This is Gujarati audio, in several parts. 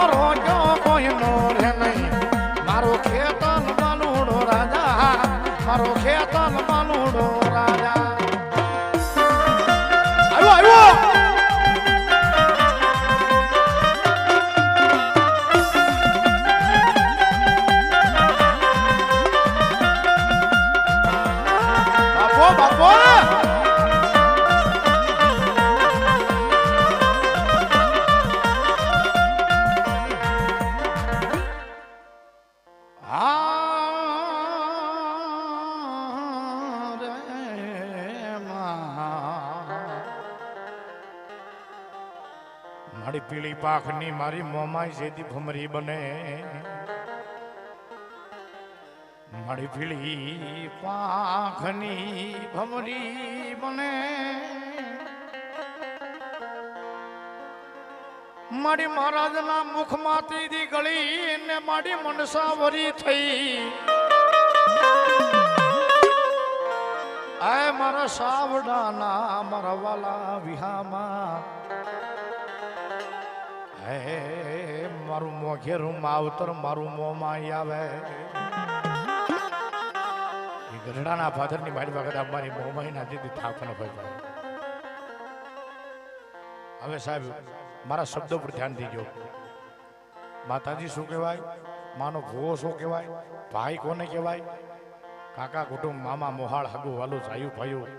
રોજો કોઈનો રે નહીં મારો ખેતન માલુડો રાજા મારો ખેતન માલુડો રાજા આવ્યો બાપો મારી પીળી પાખની મારી મોમાઈ જેથી ભમરી બને મારી પીળી પાખની ભમરી બને મારી મહારાજના મુખમાંથી ગળી ને મારી મનસાવરી થઈ આ મારા સાવડાના મારા વાલા વિહામાં હે મારું મોઘેરું માવતર મારું મોમાં આવે એ ગઢડાના ફાધરની મારી વખત અમારી મોમાઈ ના દીધી થાપનો ભાઈ હવે સાહેબ મારા શબ્દો પર ધ્યાન દીજો માતાજી શું કહેવાય માનો ભૂવો શું કહેવાય ભાઈ કોને કહેવાય કાકા કુટુંબ મામા મોહાળ હગુ વાલું જાયું ભાયું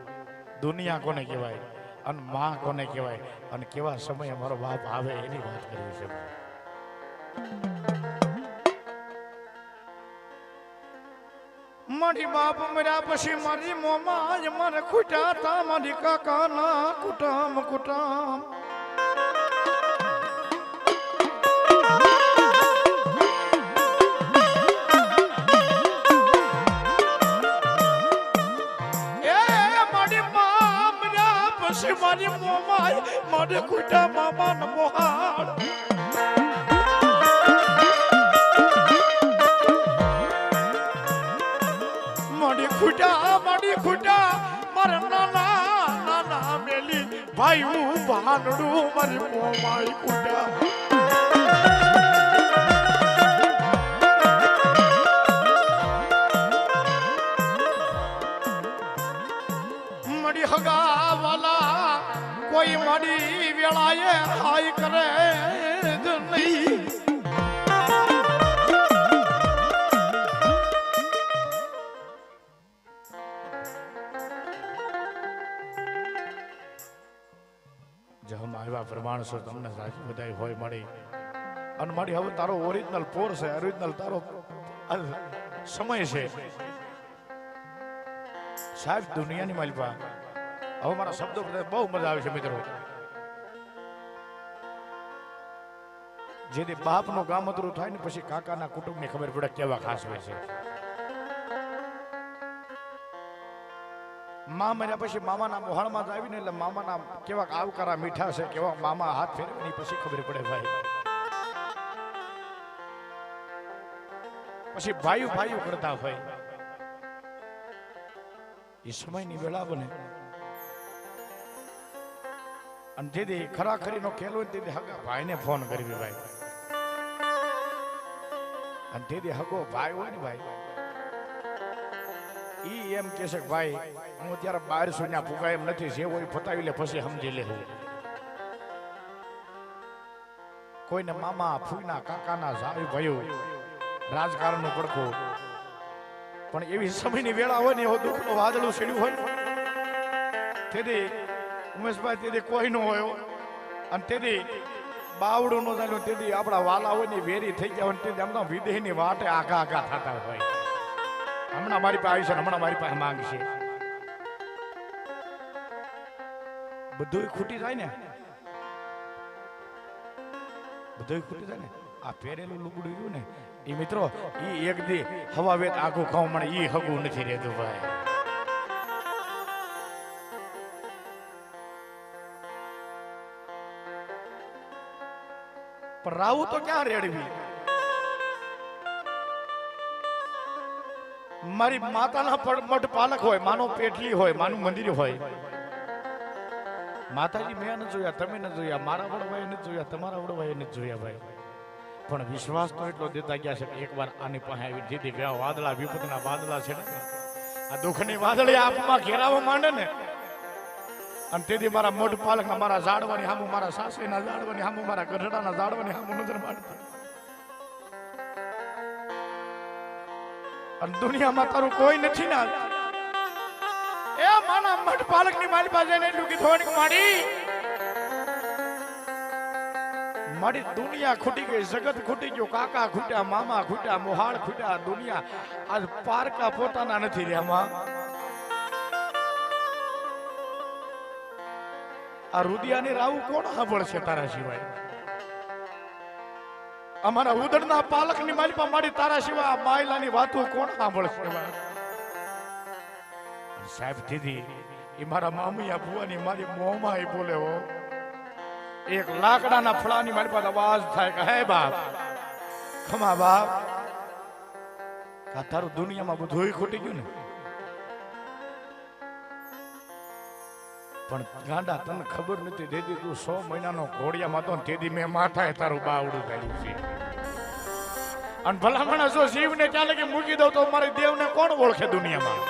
દુનિયા કોને કહેવાય અને માં કોને કહેવાય અને કેવા સમયે મારો બાપ આવે એની વાત કરવી છે મારી બાપ મર્યા પછી મારી મોમાં મને ખૂટ્યા તા મારી કાકાના કુટુંબ મારી મોમાય મારે કુટા મામા ન મોહાડ મારી ખુટા મારા નાના મેલી ભાઈ ભાનડું મારી મોમાય કુટા હગા વાલા કોઈ મારી વેળાએ હાય કરે જ નહીં જહમ આવ્યા પ્રમાણસર તમને સાચી બધાઈ હોય મળી અને મારી હવે તારો ઓરિજિનલ પોર છે ઓરિજિનલ તારો સમય છે સાહેબ દુનિયાની માલિપા હવે મારા શબ્દો બધા બહુ મજા આવે છે મિત્રો જેથી બાપનું ગામતરું થાય ને પછી કાકાના કુટુંબની ખબર પડે કેવા ખાસ હોય છે મા મર્યા પછી મામાના મોહાળમાં જ આવીને એટલે મામાના કેવા આવકારા મીઠા છે કેવા મામા હાથ ફેરવીને પછી ખબર પડે ભાઈ પછી ભાઈઓ કરતા હોય એ સમયની વેળા બને અને જેથી ખરાખરીનો ખેલ હોય તેથી હગા ભાઈને ફોન કરવી ભાઈ અને તેથી હગો ભાઈ હોય ને ભાઈ ઈ એમ કે છે ભાઈ હું અત્યારે બહાર સુન્યા ફૂગા એમ નથી જે હોય ફતાવી લે પછી સમજી લે કોઈને મામા ફૂઈના કાકાના સારી ભાઈઓ રાજકારણનું પડખું પણ એવી સમયની વેળા હોય ને એવો દુઃખનું વાદળું સીડ્યું હોય તેથી ઉમેશભાઈ તેથી કોઈ ન હોય અને તેથી બાવડું નો થાય તેથી આપણા વાલા હોય ને વેરી થઈ ગયા હોય તેથી આમના વિદેહની વાટે આઘા થતા હોય હમણાં મારી પાસે આવી છે હમણાં મારી પાસે માંગશે બધું ખૂટી જાય ને આ પહેરેલું લુગડું રહ્યું ને એ મિત્રો ઈ એક દી હવા વેત આખું ખાવ મળે ઈ હગું નથી રહેતું ભાઈ પણ રાવું તો ક્યાં રેડવી મારી માતાના મઠ પાલક હોય માનો પેટલી હોય માનું મંદિર હોય માતાજી મેં નથી જોયા તમે નથી જોયા મારા વડવાએ નથી જોયા તમારા વડવાએ નથી જોયા ભાઈ પણ વિશ્વાસ તો એટલો દેતા ગયા છે કે એકવાર આની પાસે આવી દીધી વ્યા વાદળા વિપતના વાદળા છે ને આ દુઃખની વાદળી આપમાં ઘેરાવા માંડે ને અને તેથી મારા મોઢ પાલકના મારા ઝાડવાની સામું મારા સાસરીના ઝાડવાની સામું મારા ગઢડાના ઝાડવાની સામું નજર માંડતી અને દુનિયામાં તારું કોઈ નથી ના એ માના મઠ પાલકની મારી પાસે ને એટલું કીધું માડી મારી દુનિયા ખૂટી ગઈ જગત ખૂટી ગયું કાકા ખૂટ્યા મામા ખૂટ્યા મોહાળ ખૂટ્યા દુનિયા આજ પારકા પોતાના નથી રહ્યા આ રુદિયાની રાવું કોણ સાંભળશે તારા સિવાય અમારા ઉદળના પાલકની માલિપા મારી તારા સિવાય માયલાની વાતો કોણ સાંભળશે સાહેબ દીદી એ મારા મામૈયા ભુવાની મારી મોંમાં એ બોલે હો એક લાકડાના ફળાની મારી પાસે અવાજ થાય કે હે બાપ ખમા બાપ કા તારું દુનિયામાં બધું ખૂટી ગયું ને પણ ગાંડા તને ખબર નથી દેદી તું 100 મહિનાનો ઘોડિયામાં તો તેદી મેં માથાએ તારું બાવડું કાઢ્યું છે અને ભલામણ જો જીવને ચાલે કે મૂકી દઉં તો મારી દેવને કોણ ઓળખે દુનિયામાં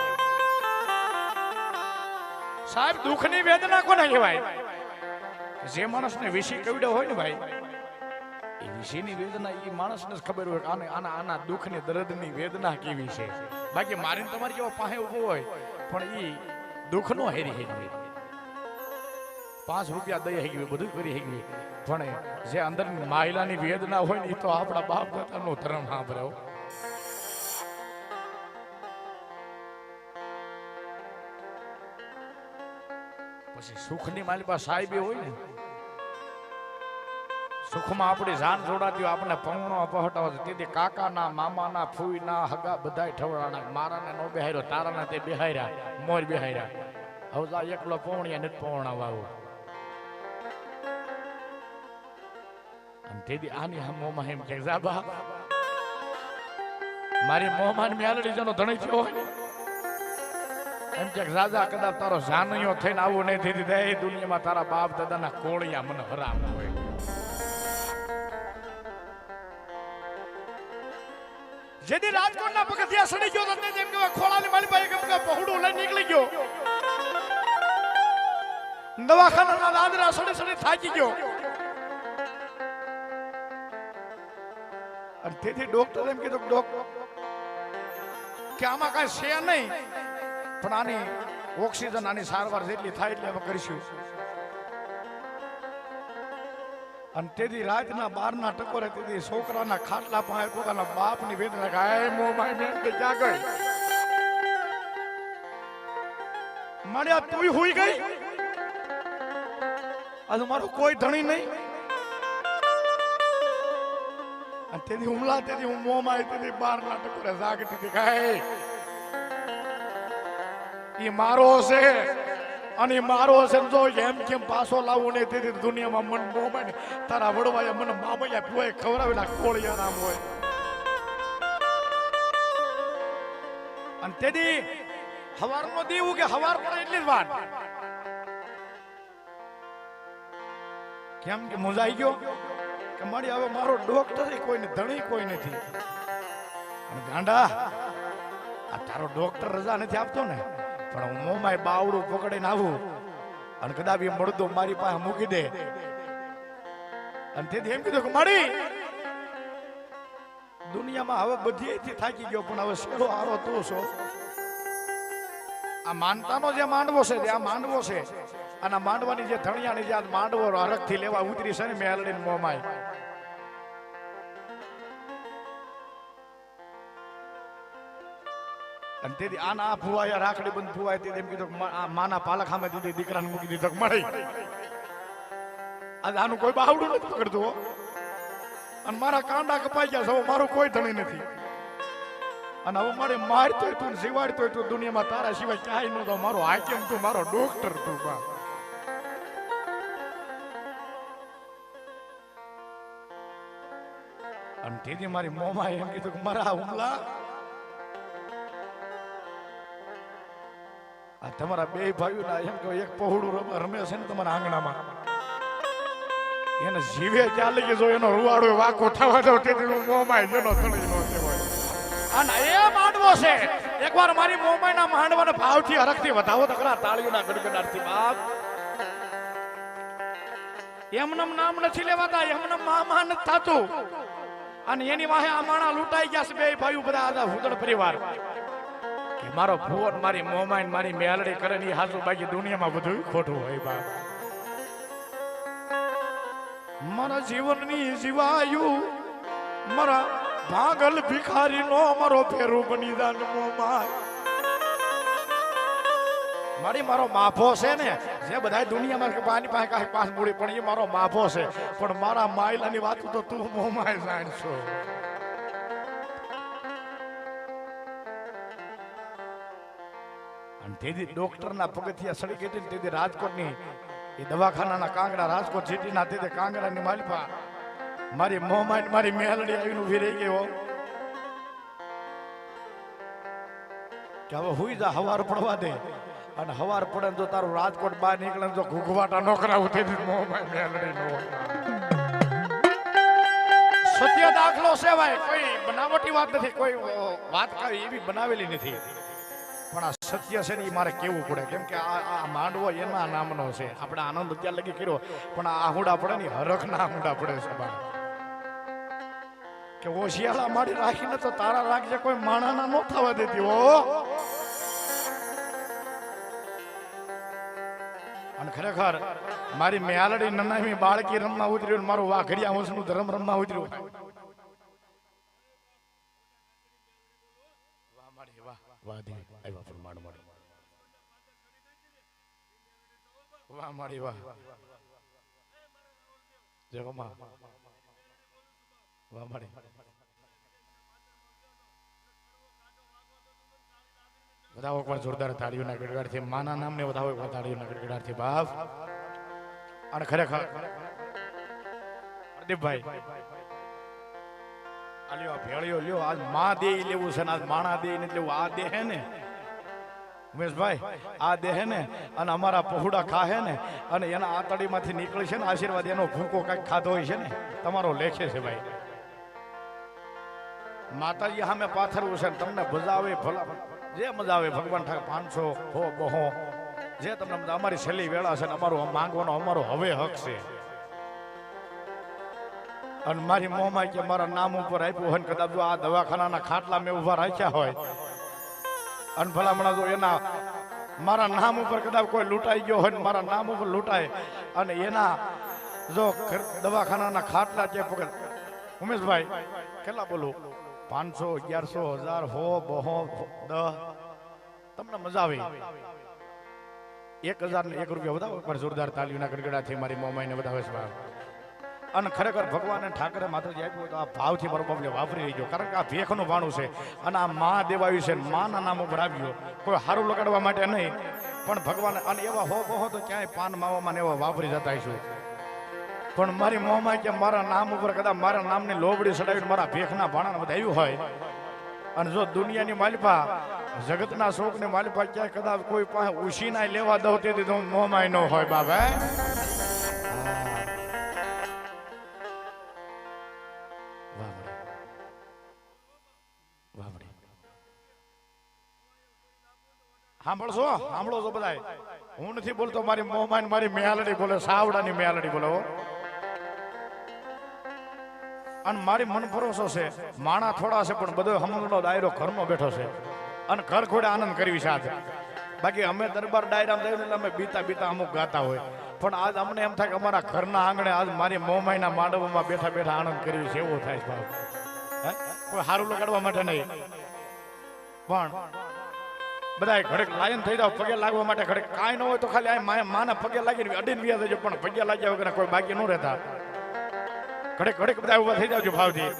સાહેબ દુઃખની વેદના કોને કહેવાય જે માણસને વિષી કવડ્યો હોય ને ભાઈ એ વિષયની વેદના એ માણસને જ ખબર હોય આને આના દુઃખની દર્દની વેદના કેવી છે બાકી મારીને તમારી જેવો પાસે ઉભો હોય પણ એ દુઃખનો હેરી હેરી 5 રૂપિયા દઈ હેગવી બધું કરી હેગવી પણ જે અંદરની માયલાની વેદના હોય ને એ તો આપણા બાપ દાદાનો ધર્મ સાંભળ્યો પછી સુખની મારી પાસે સાહેબ હોય ને સુખમાં આપણી જાન જોડાતી હોય આપણને પંગણો પહોંટાવો તેથી કાકાના મામાના ફૂઈના હગા બધાય ઠવડાના મારાને નો બેહાર્યો તારાને તે બેહાર્યા મોર બેહાર્યા હવે આ એકલો પૌણિયા નથી પૌણાવા આવું અને તેથી આની હમ મોમાં એમ કે જાબા મારી મોમાન મેલડી જનો ધણી થયો હોય એમ કે રાજા કદાચ તારો જાનૈયો થઈને આવું નહીં થઈ દીધા એ દુનિયામાં તારા બાપ દાદાના કોળિયા મને હરામ હોય જેથી રાજકોટના પગથિયા સડી ગયો તો જેમ કે ખોળાની માલી પાસે કેમ કે પહોળું લઈ નીકળી ગયો દવાખાનાના દાદરા સડી સડી થાકી ગયો અને તેથી ડોક્ટર એમ કીધું ડોક્ટર કે આમાં કાંઈ છે નહીં પણ આની ઓક્સિજન આની સારવાર જેટલી થાય એટલે અમે કરીશું અને તેથી રાતના 12ના ટકોરે તેથી છોકરાના ખાટલા પાસે પોતાના બાપની વેદના ગાય મોમાં મેં કે જા ગઈ મળ્યા તું હુઈ ગઈ આજે મારો કોઈ ધણી નહીં અને તેથી હુમલા તેથી હું મોમાં આવી તેથી 12ના ટકોરે જાગતી હતી ગાય એ મારો છે અને મારો છે જો એમ કેમ પાછો લાવવું ને તેથી દુનિયામાં મન મોમાં ને તારા વડવાયા મને મામૈયા પીવાય ખવડાવેલા કોળિયા નામ હોય અને તેથી હવારનો દેવું કે હવાર પડે એટલી જ વાત કેમ કે મુંજાઈ ગયો કે મારી હવે મારો ડોક્ટર કોઈને ધણી કોઈ નથી અને ગાંડા આ તારો ડોક્ટર રજા નથી આપતો ને પણ હું મોમાય બાવડું પકડીને આવું અને કદાચ એ મળતો મારી પાસે મૂકી દે અને તેથી એમ કીધું કે મારી દુનિયામાં હવે બધીથી થાકી ગયો પણ હવે શેરો હારો તું છો આ માનતાનો જે માંડવો છે આ માંડવો છે અને માંડવાની જે ધણિયાની જે માંડવો હરખથી લેવા ઉતરી છે ને મેલડીને મોમાય અને તેથી આના ફુવાયા રાખડી બંધ ફુવાય તે એમ કીધું માના પાલક સામે દીધી દીકરાને મૂકી દીધો મળી આજે આનું કોઈ બાવડું નથી પકડતું અને મારા કાંડા કપાઈ ગયા છે મારું કોઈ ધણી નથી અને હવે મારે મારતો તું જીવાડતો તું દુનિયામાં તારા સિવાય ક્યાંય નતો મારો હાકેમ તું મારો ડોક્ટર તું બા અને તેથી મારી મોમાં એમ કીધું કે મારા હુમલા આ તમારા બે ભાઈઓના એમ કે એક પહોળું રમે છે ને તમારા આંગણામાં એને જીવે ચાલે કે જો એનો રૂવાડો વાકો થવા દો તેથી મોમાય જેનો તળી નો કહેવાય. અને એ માંડવો છે એકવાર મારી મોમાયના માંડવાના ભાવથી હરખથી વધાવો તો ખરા તાળીઓના ગડગડાટથી બાપ. એમનમ નામ નથી લેવાતા, એમનમ મામા નથી થાતું. અને એની વાહે આ માણા લૂંટાઈ ગયા છે બે ભાઈઓ બધા આદા હુદડ પરિવાર કે મારો ભુવન મારી મોમાઈ મારી મેલડી કરે ની હાજુ બાકી દુનિયામાં બધું ખોટું હોય બાપ. મારા જીવનની જીવાયું મારા ભાગલ ભિખારી નો મારો ફેરું બની દાન મોમાય. મારી મારો માફો છે ને જે બધા દુનિયામાં પાણી પાસે કાંઈ પાસ મૂડી પણ એ મારો માફો છે પણ મારા માયલાની વાત તો તું મોમાય જાણશો. અને તેથી ડોક્ટરના પગથિયા સડી ગઈ હતી તેથી રાજકોટની એ દવાખાનાના કાંગડા રાજકોટ સિટીના તે કાંગડાની માલિપા મારી મોમાઈ મારી મેલડી આવીને ઉભી રહી ગયો કે હવે હુઈ જા હવાર પડવા દે. અને હવાર પડે જો તારું રાજકોટ બહાર નીકળે જો ઘૂઘવાટા નો કરાવું તે મોમાઈ મેલડી નો સત્ય દાખલો છે ભાઈ. કોઈ બનાવટી વાત નથી, કોઈ વાત કઈ એવી બનાવેલી નથી પણ આ સત્ય છે ને એ મારે કેવું પડે કેમ કે આ માંડવો એના નામનો છે. આપણે આનંદ અત્યાર લગી કર્યો પણ આ આહુડા પડે ને હરખ ના આહુડા પડે છે બા કે ઓશિયાળા મારી રાખીને તો તારા રાખજે કોઈ માણાના નો થવા દેતી હો. અને ખરેખર મારી મેલડી નનામી બાળકી રમવા ઉતર્યું મારું વાઘડિયા વંશનું ધર્મ રમવા ઉતર્યું. વાહ મારી વાહ વાહ દેવી આવ્યા પરમાણ મારી વાહ મારી વાહ જય માં વાહ મારી વધાવો એકવાર જોરદાર તાળીઓના ગડગડાટથી માના નામને વધાવો એકવાર તાળીઓના ગડગડાટથી બાપ. અને ખરેખર પ્રદીપભાઈ આ લ્યો ભેળિયો લ્યો આજ માં દે લેવું છે ને આજ માણા દે ને લેવું આ દે હે ને ઉમેશભાઈ આ દે હે ને અને અમારા પહોડા ખાહે ને અને એના આતડીમાંથી નીકળી છે ને આશીર્વાદ એનો ભૂકો કઈક ખાધો હોય છે ને તમારો લેખે છે ભાઈ. માતાજી સામે પાથરવું છે તમને બજાવે ભલા જે મજા આવે ભગવાન ઠાક 500 હો બહો જે તમને મજા. અમારી છેલ્લી વેળા છે ને અમારું માંગવાનો અમારો હવે હક છે. અને મારી મોમાં કે મારા નામ ઉપર આપ્યું હોય કદાચ જો આ દવાખાનાના ખાટલા મેં ઉભા રાખ્યા હોય અને ભલામણા જો એના મારા નામ ઉપર કદાચ કોઈ લૂંટાઈ ગયો હોય મારા નામ ઉપર લૂંટાય અને એના જો દવાખાનાના ખાટલા કે પકડ ઉમેશભાઈ કેટલા બોલું 500 1100 1000 હો બહો 10 તમને મજા આવી 1001 રૂપિયા વધાવો પર જોરદાર તાલીઓના ગડગડાથી મારી મોમાઈને વધાવે છે. અને ખરેખર ભગવાન ઠાકરે માતાજી આપ્યું તો આ ભાવથી મારો બાબલે વાપરી રહી ગયો કારણ કે આ ભેખનું ભાણું છે અને આ મા દેવાયું છે માના નામ ઉપર આવ્યો કોઈ સારું લગાડવા માટે નહીં પણ ભગવાન અને એવા હો બહો તો ક્યાંય પાન માવામાં એવા વાપરી જતા છું પણ મારી મોમાં કે મારા નામ ઉપર કદાચ મારા નામની લોબડી ચડાવી મારા ભેખના ભાણા વધાવ્યું હોય અને જો દુનિયાની માલિપા જગતના શોકની માલિપા ક્યાંય કદાચ કોઈ પાસે ઉછીના લેવા દઉં તેથી તો મોમાય ન હોય બાબા. સાંભળશો સાંભળો છો બધા હું નથી બોલતો મારી મોમાન મારી મેલડી બોલે સાવડાની મેલડી બોલો. અને મારી મન ભરોસો છે માણા થોડા છે પણ બધો હમણનો દાયરો ઘરનો બેઠો છે અને ઘર ખોડે આનંદ કરવી છે. બાકી અમે દરબાર ડાયરામાં જઈને એટલે અમે બીતા બીતા અમુક ગાતા હોય પણ આજ અમને એમ થાય કે અમારા ઘરના આંગણે આજ મારી મોમાઈના માંડવમાં બેઠા બેઠા આનંદ કરવી છે એવું થાય છે. કોઈ સારું લગાડવા માટે નહીં પણ બધા ઘડક લાયન થઈ જાવ પગે લાગવા માટે ઘડક કાંઈ ન હોય તો ખાલી માના પગે લાગીને અડીને વ્યા જજો પણ પગે લાગ્યા વગર કોઈ બાકી ન રહેતા. ઘડક ઘડક બધા ઉભા થઈ જાવજો ભાવથી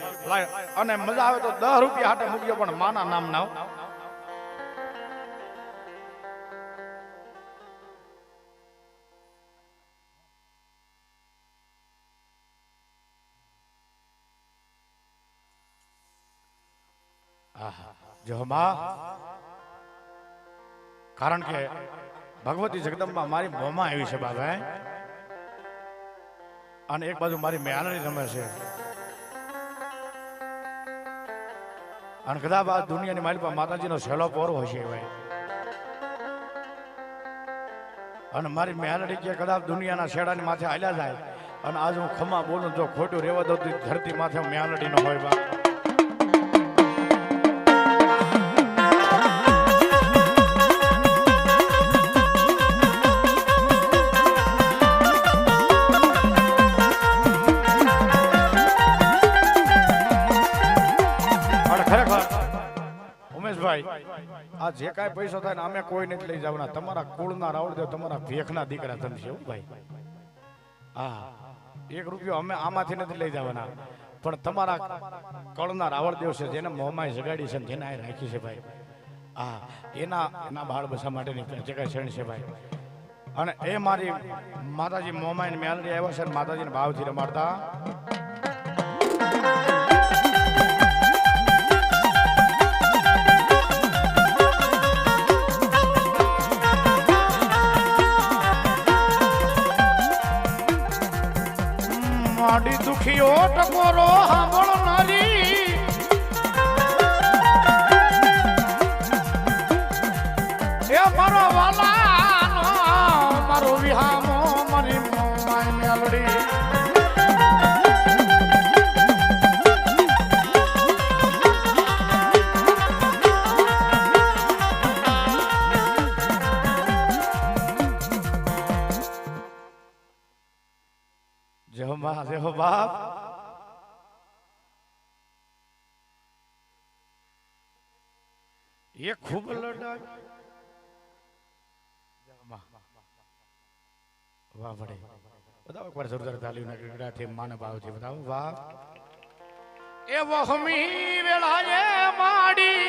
અને મજા આવે તો 10 રૂપિયા હાટે મૂકજો પણ માના નામ ના. જો માં કારણ કે ભગવતી જગદંબા મારી મોમાં આવી છે બાબા અને એક બાજુ મારી મેલડી રમે છે. અને કદાચ આ દુનિયાની મારી પાસે માતાજીનો છેલ્લો પોરો હશે ભાઈ. અને મારી મેલડી કે કદાચ દુનિયાના છેડાની માથે હાલ્યા જાય અને આજ હું ખમા બોલું જો ખોટું રેવા દઉં ધરતી માથે મેલડી નો હોય બા. આ જે કાંઈ પૈસો થાય ને અમે કોઈ નથી લઈ જવાના. તમારા કુળના રાવળદેવ તમારા ભેખના દીકરા તમે છે ભાઈ. હા, 1 રૂપિયો અમે આમાંથી નથી લઈ જવાના, પણ તમારા કળના રાવળદેવ છે જેને મોંમાં જગાડી છે જેને આ રાખી છે ભાઈ. હા, એના બાળ બસા માટેની જગ્યા શરણ છે ભાઈ. અને એ મારી માતાજી મોંમાં મેલડી આવ્યા છે, માતાજીને ભાવથી રમાડતા. માડી દુખીઓ ટકોરો સાંભળનારી એ મારો વાલાનો મારો વિહામો મારી મોમાઈ મેલડી. જય હો બાપ. એ ખૂબ લડા વાહ વડે બતાવો એકવાર જોરદાર તાલીઓના ગગડાથી માન ભાવથી બતાવો. વાહ એ વહમી વેળાએ માડી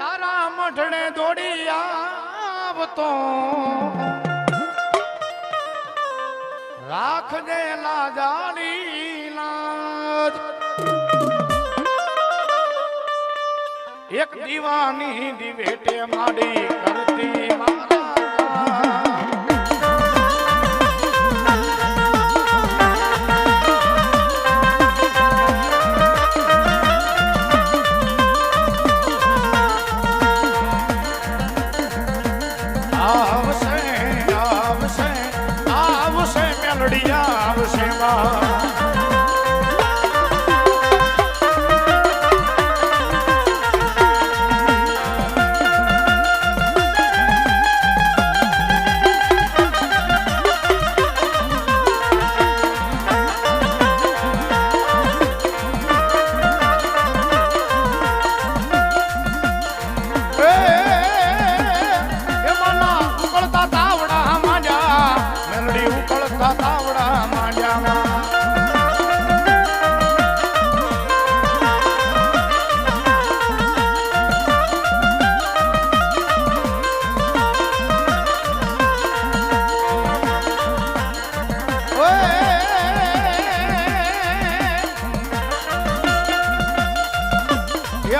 તારા મઢણે દોડી આવતો રાખજે લાજાની લાજ. એક દીવાની દિવેટે માડી કરતી મારા આવશે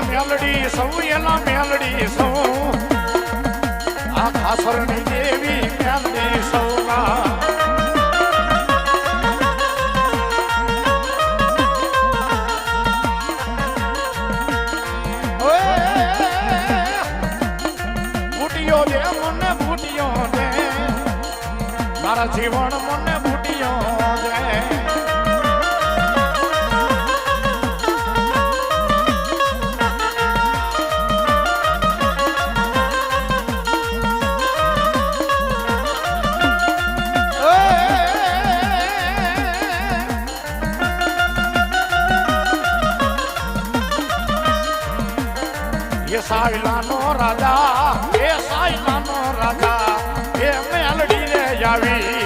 મેલડી સૌ એના મેલડી સૌ આ ખાસરની દેવી મેલડી સૌના બુટિયો દે મને બુટિયો દે મારા જીવન મને બુટિયો દે સાયલાનો રાજા એ સાયલાનો રાજા એ મેલડી રે આવી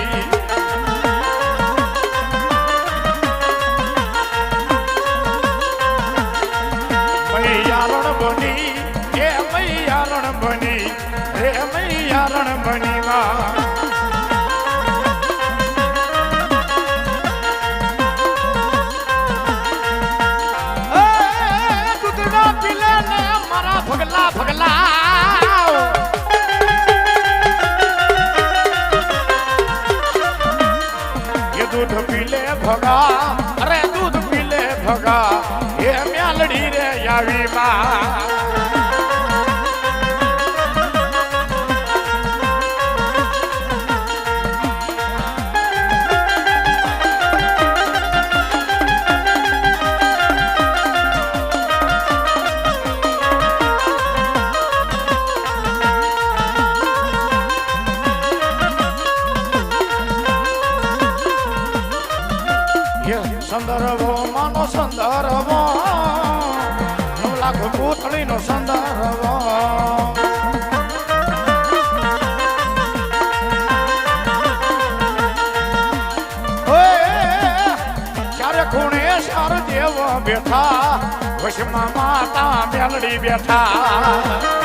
મૈયારણ બની એ મૈયારણ બની રે મૈયારણ બની માં ભગલા ભગલા એ દૂધ ઠગા એ મ્યાલડી રે આવી માં સંદર્ભો માનો સંદર્ભો 9 લાખ પૂતળીનો સંદર્ભો ચારે ખૂણે ચાર દેવ બેઠા વશમાં માતા મેલડી બેઠા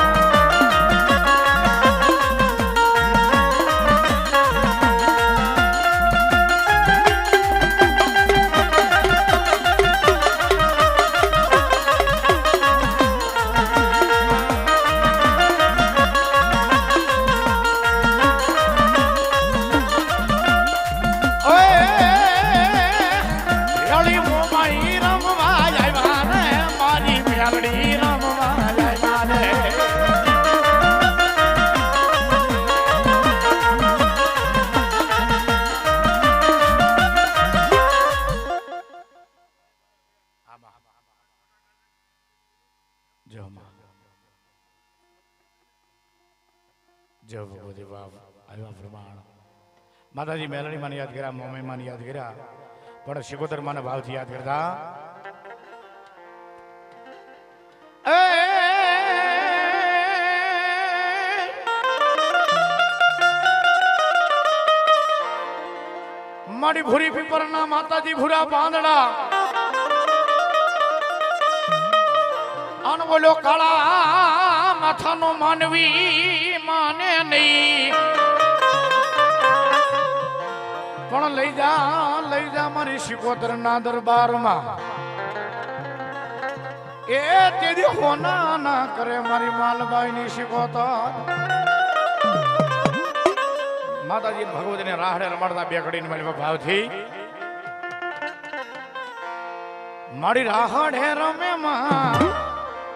માતાજી મેલડી માને યાદ કર્યા મમ્મી માને યાદ કર્યા પણ શિકોતર માને ભાવથી યાદ કરતા મારી ભૂરી પીપરના માતાજી ભૂરા પાંદડા આન બોલો કાળા માથાનો માનવી માને નહીં પણ લઈ જા મારી શિકોતર ના દરબારમાં એ તેદી હોના ના કરે મારી માલબાઈ ની શિકોતર માતાજી ભગવતી ને રાહડે રમાડતા બે ઘડી મારી ભાવથી મારી રાહડે રમે માં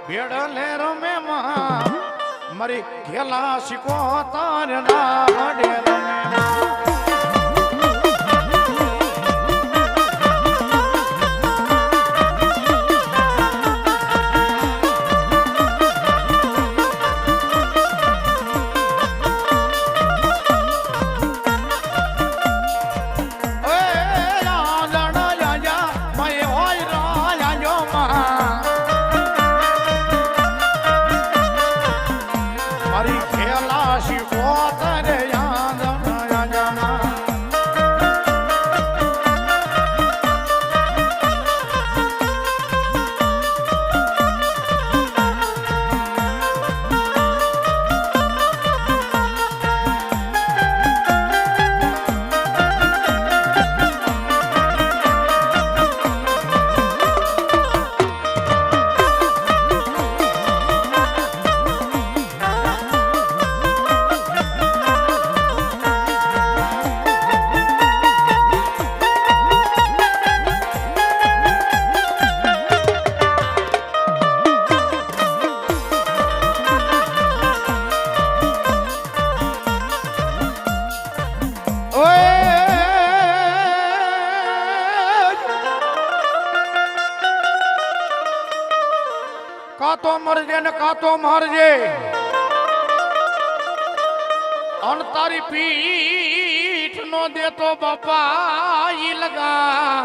બેડલે રમે માં મારી ઘેલા શિકોતર રાહડે રમે માં કાતો મરજે ને કાતો મારજે અન તારી પીઠ નો દેતો બાપા ઈ લગા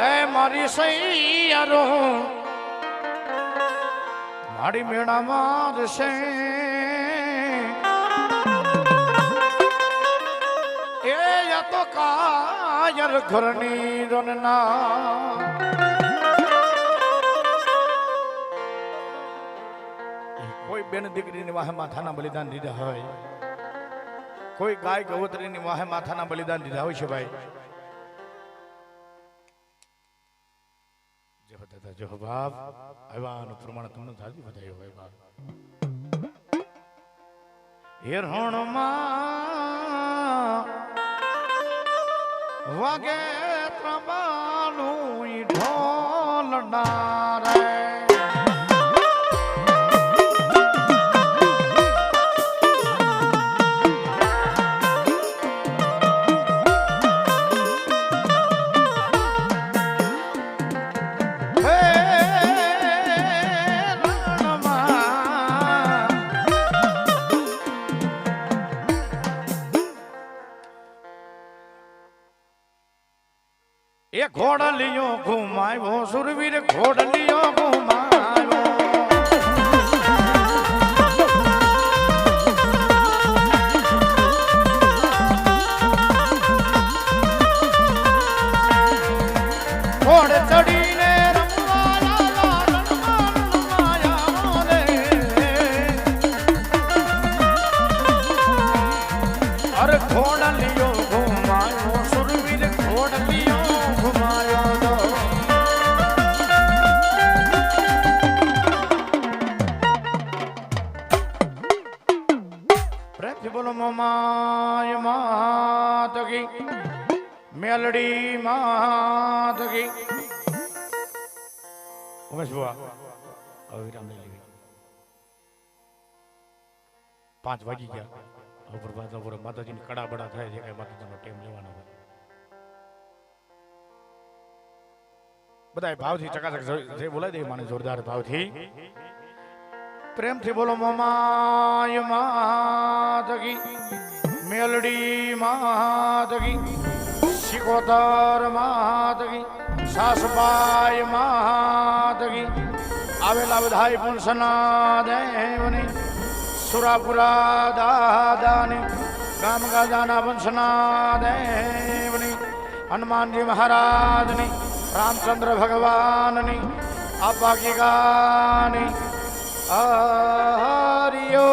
એ મારી સૈયારો મારી મેળા મારશે એ યા તો કાયર ઘરની દોનના કોઈ બેન દીકરીની વાહે માથાના બલિદાન દીધા હોય કોઈ ગાય ગવત્રીની વાહે માથાના બલિદાન દીધા હોય છે ભાઈ જો દાદા જો બાપ આવ્યાનું પ્રમાણ તમને સાચી બતાવ્યું હોય બાપ હેરણમાં વાગે રમાનું ઈ ઢોલના રે એ ઘોડલિયો ઘુમાયો સુરવીર ઘોડલિયો ઘુમાયો ઘોડ ચડીને અરે ઘોડલિયો ઘુમાયો સુરવીર ઘોડલિયો બોલો મોમાય માત કી મેલડી માત કી ઉમેશ બુઆ હવે વિરામ લઈ લેવી 5 વાગી ગયા ઉપર માતાજીની કડા બડા થાય છે કઈ માતાજીનો ટાઈમ લેવાનો હોય બધાય ભાવથી ચકાચક જે બોલાય દે માને જોરદાર ભાવથી પ્રેમથી બોલો મોમાય માત કી મેલડી માત કી શિકોતર માત કી સાસબાઈ માત કી આવેલા બધાય પુંસના દેવની સુરાપુરા દાદાની ગામ ગાજાના વંશના દેવની હનુમાનજી મહારાજની રામચંદ્ર ભગવાનની આપાકી ગાની હરિયો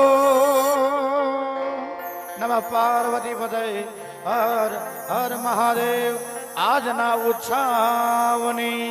નમઃ પાર્વતી પદય હર હર મહાદેવ આજના ઉત્સવની